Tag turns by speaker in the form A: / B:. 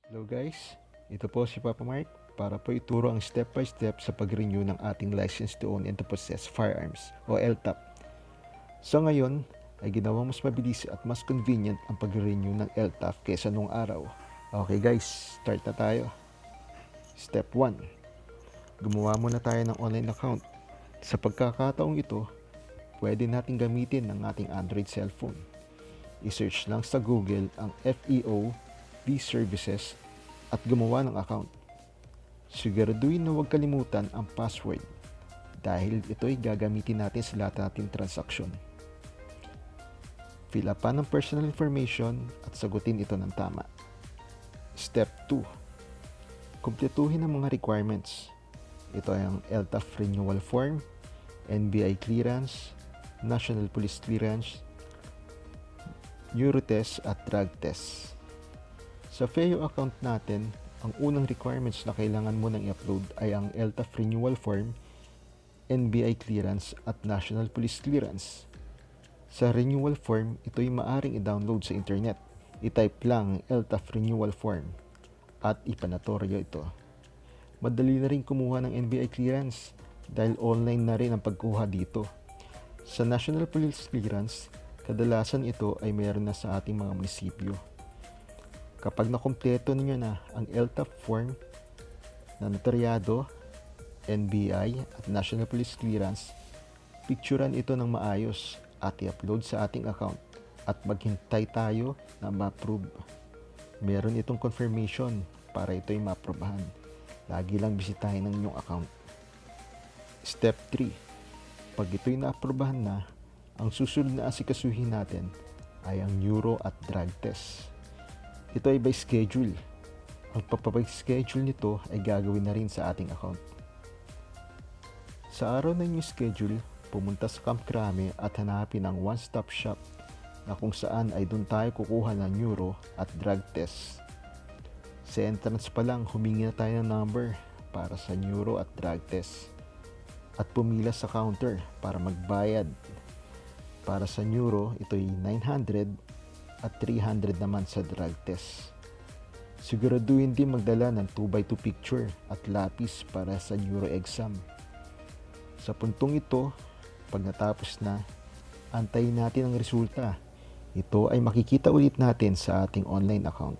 A: Hello guys, ito po si Papa Mark para po ituro ang step by step sa pag-renew ng ating license to own and to possess firearms o LTOPF. So ngayon ay ginawang mas mabilis at mas convenient ang pag-renew ng LTOPF kaysa nung araw. Okay guys, start na tayo. Step 1. Gumawa muna tayo ng online account. Sa pagkakataong ito, pwede natin gamitin ng ating Android cellphone. I-search lang sa Google ang FEO services at gumawa ng account. Siguraduhin na huwag kalimutan ang password dahil ito ay gagamitin natin sa lahat nating transaksyon. Fill up ng personal information at sagutin ito ng tama. Step 2. Kumpletuhin ang mga requirements. Ito ay ang LTOPF renewal form, NBI clearance, National Police clearance, Eurotest at drug test. Sa FEO account natin, ang unang requirements na kailangan mo nang i-upload ay ang LTOPF renewal form, NBI clearance at National Police clearance. Sa renewal form, ito'y maaring i-download sa internet. I-type lang LTOPF renewal form at ipanatoryo ito. Madali na rin kumuha ng NBI clearance dahil online na rin ang pagkuha dito. Sa National Police clearance, kadalasan ito ay mayroon na sa ating mga munisipyo. Kapag nakumpleto ninyo na ang LTOPF form na notaryado, NBI at National Police clearance, picturean ito ng maayos at i-upload sa ating account at maghintay tayo na ma-approve. Meron itong confirmation para ito'y ma-aprobahan. Lagi lang bisitahin ng inyong account. Step 3. Pag ito'y na-aprobahan na, ang susunod na asikasuhin natin ay ang neuro at drug test. Ito ay by schedule. Ang pagpapay-schedule nito ay gagawin na rin sa ating account. Sa araw na inyong schedule, pumunta sa Camp Crame at hanapin ang one-stop shop na kung saan ay doon tayo kukuha ng neuro at drug test. Sa entrance pa lang, humingi na tayo ng number para sa neuro at drug test at pumila sa counter para magbayad. Para sa neuro, ito ay 900 at 300 naman sa drug test. Siguraduhin din magdala ng 2x2 picture at lapis para sa neuro exam. Sa puntong ito, pag natapos na, antayin natin ang resulta. Ito ay makikita ulit natin sa ating online account.